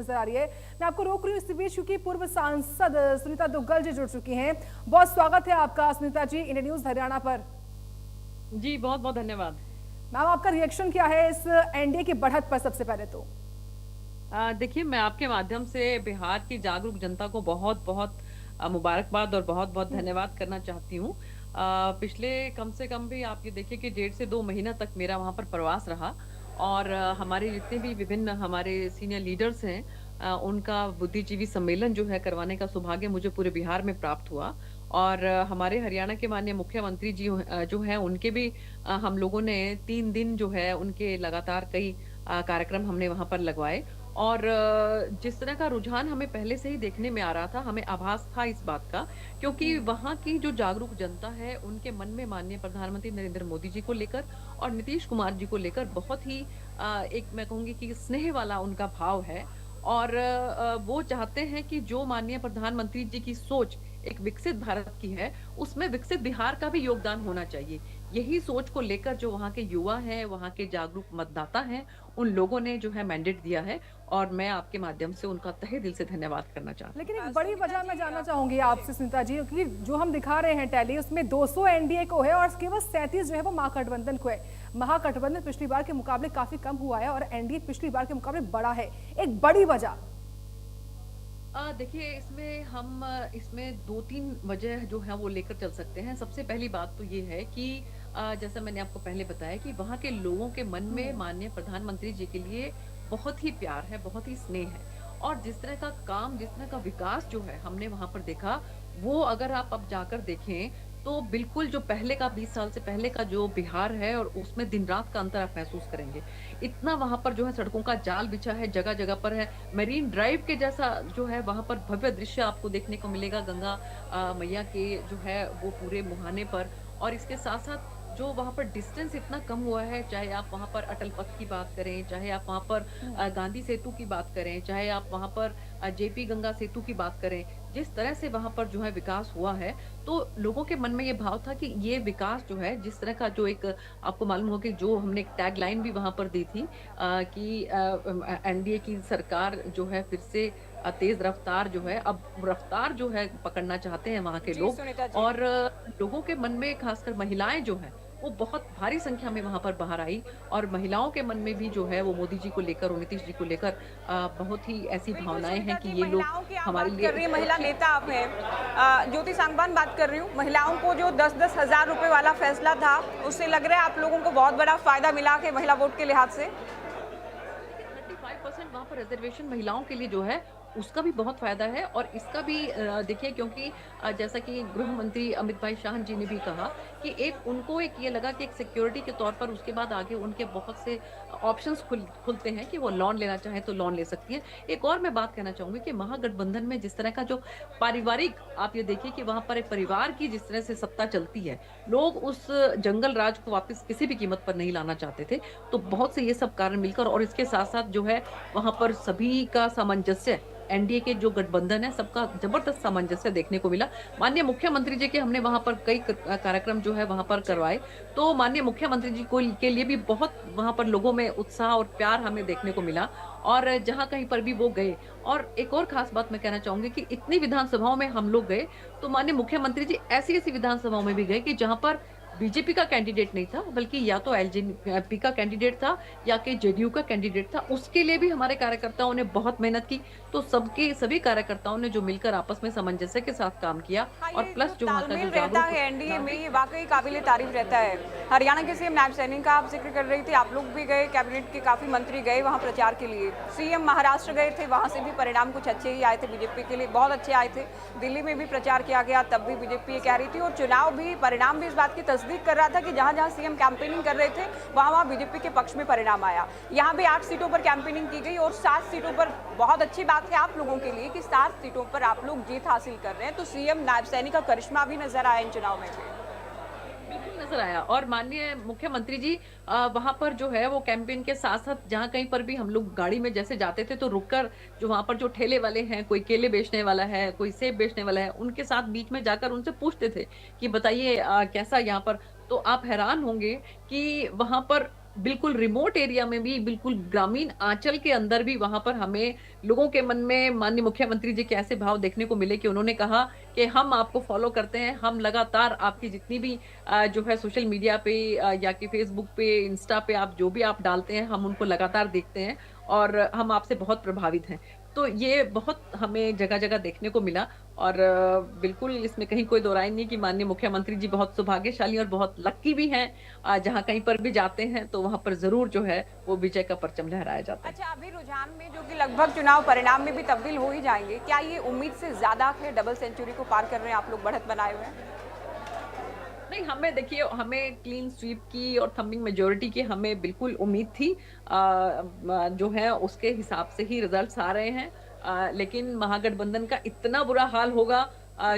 नजर आ रही है। मैं आपको रोक रही हूँ इस बीच क्योंकि पूर्व सांसद सुनीता दुग्गल जी जुड़ चुकी हैं। बहुत स्वागत है आपका सुनीता जी इंडिया न्यूज हरियाणा पर। जी बहुत बहुत धन्यवाद। मैम आपका रिएक्शन क्या है इस एनडीए की बढ़त पर? सबसे पहले तो देखिए, मैं आपके माध्यम से बिहार की जागरूक जनता को बहुत बहुत मुबारकबाद और बहुत बहुत धन्यवाद करना चाहती हूँ। पिछले कम से कम भी आप ये देखिए कि 1.5 से 2 महीना तक मेरा वहां पर प्रवास रहा और हमारे जितने भी विभिन्न हमारे सीनियर लीडर्स हैं, उनका बुद्धिजीवी सम्मेलन जो है करवाने का सौभाग्य मुझे पूरे बिहार में प्राप्त हुआ। और हमारे हरियाणा के माननीय मुख्यमंत्री जी जो है उनके भी हम लोगों ने 3 दिन जो है उनके लगातार कई कार्यक्रम हमने वहां पर लगवाए। और जिस तरह का रुझान हमें पहले से ही देखने में आ रहा था, हमें आभास था इस बात का, क्योंकि वहाँ की जो जागरूक जनता है, उनके मन में माननीय प्रधानमंत्री नरेंद्र मोदी जी को लेकर और नीतीश कुमार जी को लेकर बहुत ही एक मैं कहूँगी कि स्नेह वाला उनका भाव है। और वो चाहते हैं कि जो माननीय प्रधानमंत्री जी की सोच एक विकसित भारत की है, उसमें विकसित बिहार का भी योगदान होना चाहिए। यही सोच को लेकर जो वहाँ के युवा हैं, वहाँ के जागरूक मतदाता हैं, उन लोगों ने जो है मैंडेट दिया है और मैं आपके माध्यम से उनका तहे दिल से धन्यवाद करना चाहती लेकिन हूँ। एक बड़ी सुनीता वजह मैं जी जानना चाहूंगी जी आपसे सुनीता जी, क्योंकि जो हम दिखा रहे हैं टैली उसमें 200 एनडीए को है और केवल 37 जो है वो महागठबंधन को है। महागठबंधन पिछली बार के मुकाबले काफी कम हुआ है और एनडीए पिछली बार के मुकाबले बड़ा है। एक बड़ी वजह देखिए, इसमें 2-3 वजह जो है वो लेकर चल सकते हैं। सबसे पहली बात तो ये है कि जैसा मैंने आपको पहले बताया कि वहाँ के लोगों के मन में माननीय प्रधानमंत्री जी के लिए बहुत ही प्यार है, बहुत ही स्नेह है। और जिस तरह का काम, जिस तरह का विकास जो है हमने वहाँ पर देखा, वो अगर आप अब जाकर देखें तो बिल्कुल जो पहले का 20 साल से पहले का जो बिहार है और उसमें दिन-रात का अंतर आप महसूस करेंगे। इतना वहाँ पर जो है सड़कों का जाल बिछा है, जगह-जगह पर है। मरीन ड्राइव के जैसा जो है वहाँ पर भव्य दृश्य आपको देखने को मिलेगा गंगा मैया के जो है वो पूरे मुहाने पर। और इसके साथ-साथ जो वहाँ पर डिस्टेंस इतना कम हुआ है, चाहे आप वहाँ पर अटल पथ की बात करें, चाहे आप वहाँ पर गांधी सेतु की बात करें, चाहे आप वहाँ पर जेपी गंगा सेतु की बात करें, जिस तरह से वहाँ पर जो है विकास हुआ है, तो लोगों के मन में ये भाव था कि ये विकास जो है, जिस तरह का जो एक आपको मालूम हो कि जो हमने एक टैगलाइन भी वहाँ पर दी थी कि एनडीए की सरकार जो है फिर से तेज रफ्तार जो है, अब रफ्तार जो है पकड़ना चाहते हैं वहाँ के जी लोग। सुनीता जी। और लोगों के मन में खासकर महिलाएं जो हैं, वो बहुत भारी संख्या में वहाँ पर बाहर आई और महिलाओं के मन में भी जो है वो मोदी जी को लेकर और नीतीश जी को लेकर बहुत ही ऐसी बिल्कुल भावनाएं सुनीता हैं कि जी, ये लोग महिलाओं की आप हमारे बात लिए कर रही हैं, महिला नेता आप हैं। ज्योति सांगवान बात कर रही हूँ। महिलाओं को जो 10-10 हजार रुपए वाला फैसला था, उससे लग रहा है आप लोगों को बहुत बड़ा फायदा मिला के महिला वोट के लिहाज से। देखिए 35% वहाँ पर रिजर्वेशन महिलाओं के लिए जो है उसका भी बहुत फायदा है। और इसका भी देखिए, क्योंकि जैसा कि गृह मंत्री अमित भाई शाह जी ने भी कहा कि एक उनको एक ये लगा कि एक सिक्योरिटी के तौर पर उसके बाद आगे उनके बहुत से ऑप्शंस खुलते हैं कि वो लोन लेना चाहे तो लोन ले सकती है। एक और मैं बात कहना चाहूंगी कि महागठबंधन में जिस तरह का जो पारिवारिक, आप ये देखिए कि वहां पर एक परिवार की जिस तरह से सत्ता चलती है, लोग उस जंगल राज को वापस किसी भी कीमत पर नहीं लाना चाहते थे। तो बहुत से ये सब कारण मिलकर और इसके साथ-साथ जो है वहाँ पर सभी का सामंजस्य, एनडीए के जो गठबंधन है सबका जबरदस्त सामंजस्य देखने को मिला। माननीय मुख्यमंत्री जी के हमने वहाँ पर कई कार्यक्रम जो है वहाँ पर जी। करवाए। तो माननीय मुख्यमंत्री जी को के लिए भी बहुत वहाँ पर लोगों में उत्साह और प्यार हमें देखने को मिला। और जहाँ कहीं पर भी वो गए, और एक और खास बात मैं कहना चाहूँगी कि इतनी विधानसभाओं में हम लोग गए, तो माननीय मुख्यमंत्री जी ऐसी-ऐसी विधानसभाओं में भी गए कि जहाँ पर बीजेपी का कैंडिडेट नहीं था, बल्कि या तो एलजेपी का कैंडिडेट था या कि जेडीयू का कैंडिडेट था। उसके लिए भी हमारे कार्यकर्ताओं ने बहुत मेहनत की। तो सबके सभी कार्यकर्ताओं ने जो मिलकर आपस में सामंजस्य के साथ काम किया हाँ, और ये जो प्लस जो वहाँ का तालमेल जो रहता जागरूक है एनडीए में, नागरिक। ये वाकई काबिले तारीफ रहता है। हरियाणा के सीएम नायब सैनी का आप जिक्र कर रही थी, आप लोग भी गए, कैबिनेट के काफी मंत्री गए वहाँ प्रचार के लिए। सीएम महाराष्ट्र गए थे, वहाँ से भी परिणाम कुछ अच्छे ही आए थे, बीजेपी के लिए बहुत अच्छे आए थे। दिल्ली में भी प्रचार किया गया, तब भी बीजेपी ये कह रही थी, और चुनाव भी परिणाम भी इस बात की तस्दीक कर रहा था कि जहाँ जहाँ सीएम कैंपेनिंग कर रहे थे, वहाँ वहाँ बीजेपी के पक्ष में परिणाम आया। यहाँ भी 8 सीटों पर कैंपेनिंग की गई और 7 सीटों पर, बहुत अच्छी बात है आप लोगों के लिए कि 7 सीटों पर आप लोग जीत हासिल कर रहे हैं। तो सीएम नायब सैनी का करिश्मा भी नजर आया इन चुनाव में भी। बिल्कुल नजर आया। और माननीय मुख्यमंत्री जी वहां पर जो है वो कैंपेन के साथ साथ जहां कहीं पर भी हम लोग गाड़ी में जैसे जाते थे तो रुककर जो वहां पर जो ठेले वाले हैं, कोई केले बेचने वाला है, कोई सेब बेचने वाला है, उनके साथ बीच में जाकर उनसे पूछते थे कि बताइए कैसा यहाँ पर। तो आप हैरान होंगे कि वहां पर बिल्कुल रिमोट एरिया में भी, बिल्कुल ग्रामीण आंचल के अंदर भी वहां पर हमें लोगों के मन में माननीय मुख्यमंत्री जी के ऐसे भाव देखने को मिले कि उन्होंने कहा कि हम आपको फॉलो करते हैं, हम लगातार आपकी जितनी भी जो है सोशल मीडिया पे या कि फेसबुक पे, इंस्टा पे आप जो भी आप डालते हैं, हम उनको लगातार देखते हैं और हम आपसे बहुत प्रभावित हैं। तो ये बहुत हमें जगह-जगह देखने को मिला और बिल्कुल इसमें कहीं कोई दो राय नहीं कि माननीय मुख्यमंत्री जी बहुत सौभाग्यशाली और बहुत लकी भी हैं। जहाँ कहीं पर भी जाते हैं तो वहाँ पर ज़रूर जो है वो विजय का परचम लहराया जाता है। अच्छा, अभी रुझान में जो कि लगभग चुनाव परिणाम में भी तब्दील हो ही जाएंगे, क्या ये उम्मीद से ज्यादा है? डबल सेंचुरी को पार कर रहे हैं आप लोग, बढ़त बनाए हुए हैं। नहीं, हमें देखिए हमें क्लीन स्वीप की और थंबिंग मेजॉरिटी की हमें बिल्कुल उम्मीद थी। जो है उसके हिसाब से ही रिजल्ट्स आ रहे हैं। लेकिन महागठबंधन का इतना बुरा हाल होगा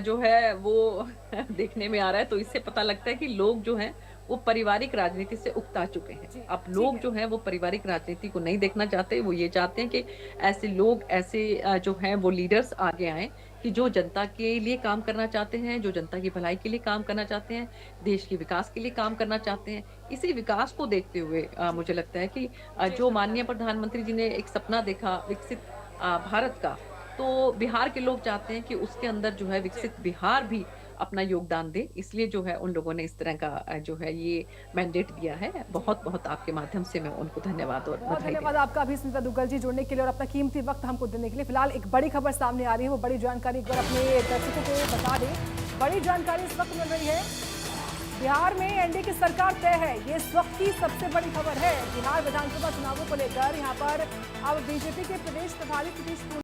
जो है वो देखने में आ रहा है। तो इससे पता लगता है कि लोग जो हैं वो पारिवारिक राजनीति से उकता चुके हैं। जी, अब ठीक लोग है। जो हैं वो पारिवारिक राजनीति को नहीं देखना चाहते। वो ये चाहते हैं कि ऐसे लोग ऐसे जो हैं वो लीडर्स आगे आएँ कि जो जनता के लिए काम करना चाहते हैं, जो जनता की भलाई के लिए काम करना चाहते हैं, देश के विकास के लिए काम करना चाहते हैं। इसी विकास को देखते हुए मुझे लगता है कि जो माननीय प्रधानमंत्री जी ने एक सपना देखा विकसित भारत का, तो बिहार के लोग चाहते हैं कि उसके अंदर जो है विकसित बिहार भी अपना योगदान दे। इसलिए जो है उन लोगों ने इस तरह का जो है ये मैंडेट दिया है। बहुत-बहुत आपके माध्यम से मैं उनको धन्यवाद और बहुत बधाई धन्यवाद देती आपका भी स्मिता दुग्गल जी जुड़ने के लिए और अपना कीमती वक्त हमको देने के लिए। फिलहाल एक बड़ी खबर सामने आ रही है, वो बड़ी जानकारी एक बार अपने दर्शकों को बता दें। बड़ी जानकारी इस वक्त मिल रही है, बिहार में एनडीए की सरकार तय है। ये इस वक्त की सबसे बड़ी खबर है। बिहार विधानसभा चुनावों को लेकर यहाँ पर अब बीजेपी के प्रदेश प्रभारी सतीश